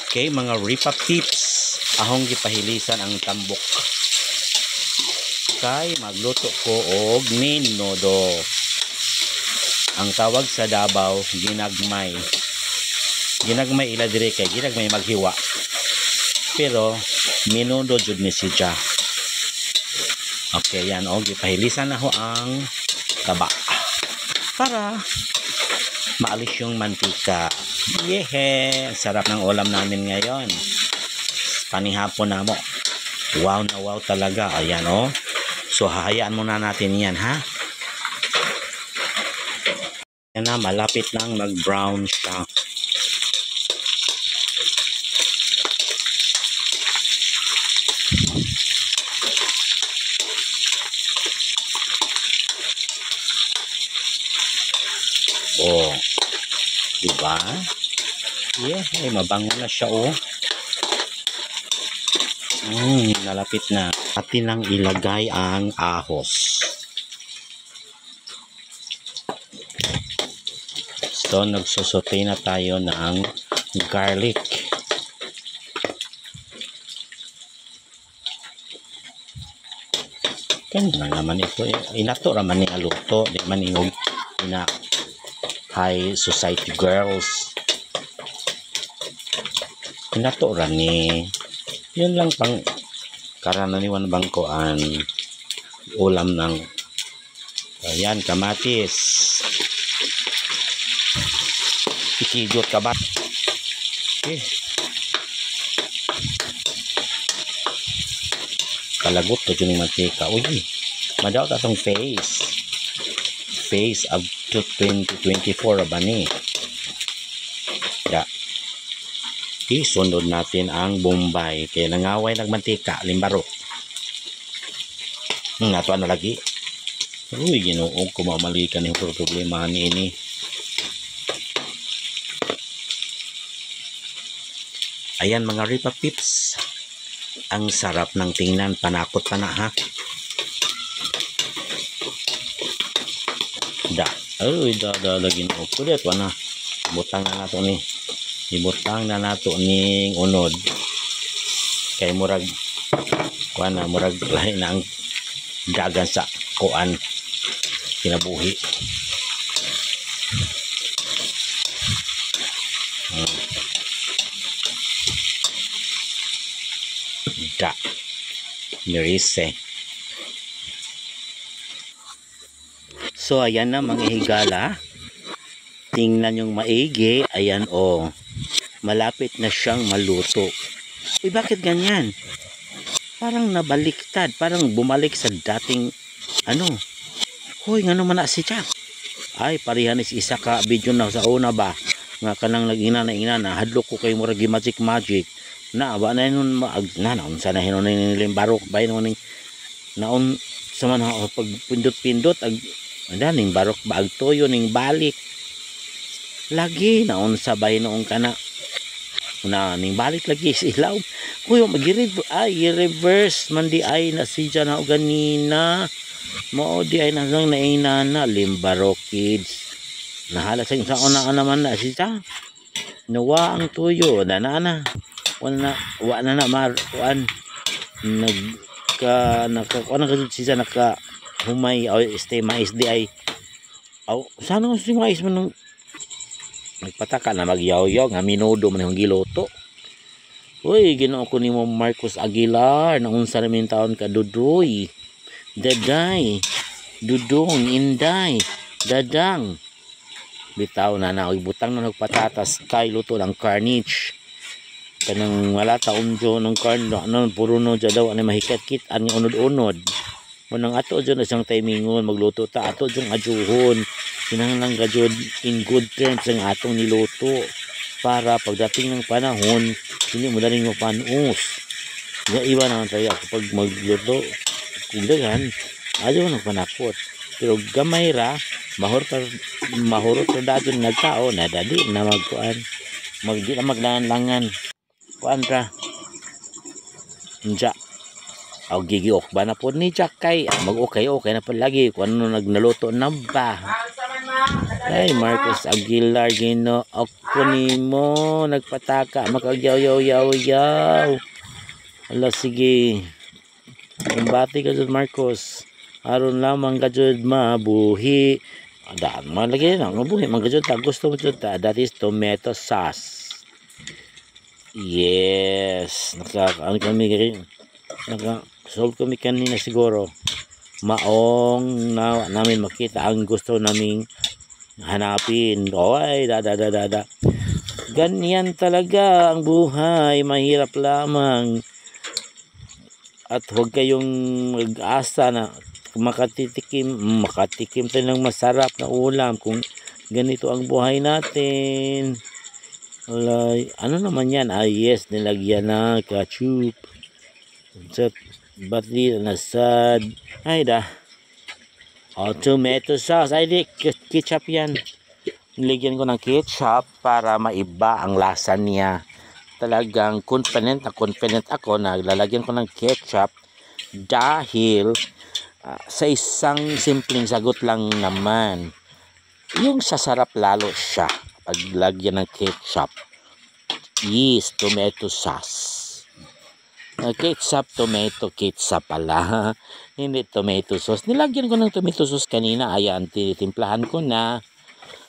Okay, mga ripa tips, ahong gipahilisan ang tambok. Kay magluto ko og minudo. Ang tawag sa Davao, ginagmay. Ginagmay ila dire kay ginagmay maghiwa. Pero minudo jud ni siya. Okay, yan og gipahilisan na ho ang taba para maalis yung mantika. Yehe! Sarap ng ulam namin ngayon. Panihapon na mo. Wow na wow talaga. Ayan o. So, hahayaan muna natin yan, ha? Yan na, malapit nang mag-brown siya. Oh. Diba? Yeah, ay mabango na siya oh. Nalapit na. Atin lang ilagay ang ahos. So, nagsusote na tayo ng garlic. Kanya naman ito. Inato raman ni aluto. Di man ingog ina high society girls. Inato ra ni. Yun lang pang karananiwan bangkoan ulam ng ayan, kamatis. Ikidot ka ba? Okay. Kalagot to yung mantika. Uy, madaw tatong face up to 2024 ba ni? Yeah. Isunod natin ang Bombay. Kaya nangaway nagmantika, limbaro. Nato na lagi. Uy, Ginoo, kumamalikan yung problema ni ini. Ayan mga ripa pips. Ang sarap ng tingnan. Panakot pa na ha. Uy, Ginoo. Kulit wana. Butang na nato ni. Ibutang na nato ning unod. Kay murag kuana, murag lahi na ang dagan sa kuan kinabuhi. Nirise. So ayan na mga higala. Tingnan yung maigi. Ayan o. Malapit na siyang maluto. Uy, bakit ganyan? Parang nabaliktad. Parang bumalik sa dating ano. Hoy, nga naman na si Jack. Ay, parihan is isa ka video na sa una ba. Nga kanang nag-ina na hadlok ko kay murag magic na ba na nun naon sana hinon ni limbarok bay nun naon sa man pag pindot-pindot ning barok ba agtoyo ning balik lagi naon sabay noong kana na ning balik lagi silaw kuyo reverse man di ay na si dyan na ganina mo di ay nang nainana limbarok kids nahala sa una naman na si dyan nawa ang tuyo na wala na maruan siya naka humay o stay mais di ay sana nga si mais man nagpataka na magyaw-yaw nga minudo man yung giloto. Uy, Ginoo ko ni mo Marcos Aguilar na unsa namin taon ka dudoy daday dudong inday dadang bitaw na ibutang na nagpatatas kay luto ng carnage kanang wala taon dyan ng karn ano puro no dyan daw ano mahikit-kit ang unod-unod munang ato dyan na siyang timingon magluto ta ato dyan ajuhon kinahanglan gajud in good terms ang atong niluto para pagdating ng panahon hindi mo daling mapanus iba naman tayo kapag magluto kung dagan ayaw nang panakot pero gamay ra mahurot ra dadon nagtao na dali na magkuan magdi na maglangan-langan kuan ra nja aw gigiok ba na po ni Jack kay mag okay na pa lagi kung ano nagnaluto na ba Ay, Marcos Aguilar, Ginoo ko nimo, nagpataka, makagyaw-yaw-yaw-yaw. Ala, sige. Kumbati ka dyan, Marcos. Aron lamang ka dyan, mabuhi. Daan mo lagi na, mabuhi. Mga dyan, gusto mo dyan, that is tomato sauce. Yes. Naka-solve kami kanina siguro. Maong na namin makita ang gusto naming hanapin. Oy, da. Ganyan talaga ang buhay. Mahirap lamang. At huwag kayong mag-asa na makatikim tayo ng masarap na ulam kung ganito ang buhay natin. Alay, ano naman yan? Yes, nilagyan na ketchup. Batli na sad. Ay da. Tomato sauce. Ay di, ketchup yan. Nilagyan ko ng ketchup para maiba ang lasa niya. Talagang confident ako na lalagyan ko ng ketchup dahil sa isang simpleng sagot lang naman, yung sasarap lalo siya pag lagyan ng ketchup. Yes, tomato sauce. Ketchup pala. Hindi tomato sauce. Nilagyan ko ng tomato sauce kanina. Ayan, titimplahan ko na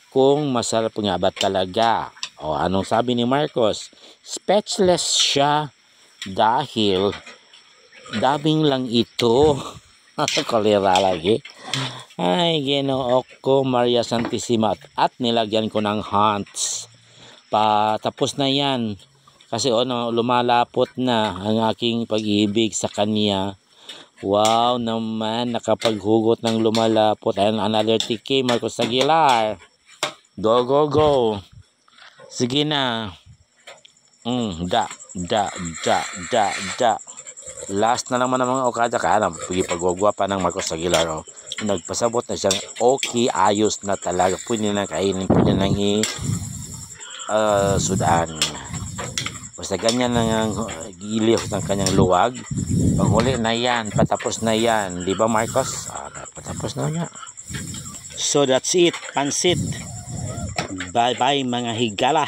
kung masarap nga ba talaga. O, anong sabi ni Marcos? Speechless siya dahil dabing lang ito. Kolera lagi. Ay, Ginoo ko, Maria Santissima. At nilagyan ko ng hunts. Tapos na yan. Kasi lumalapot na ang aking pag-ibig sa kanya. Wow naman, nakapaghugot ng lumalapot. Ayan, another TK, Marcos Aguilar. Go. Sige na. Da. Last na naman ng mga Okada ka. Pagwagwa pa ng Marcos Aguilar. Nagpasabot na siyang okay, ayos na talaga. Pwede na kainin. Pwede na sudan. Basta ganyan lang ang giliw ng kanyang luwag. Panghuli na yan. Patapos na yan. Di ba, Marcos? Patapos na niya. So that's it. Pansit. Bye-bye mga higala.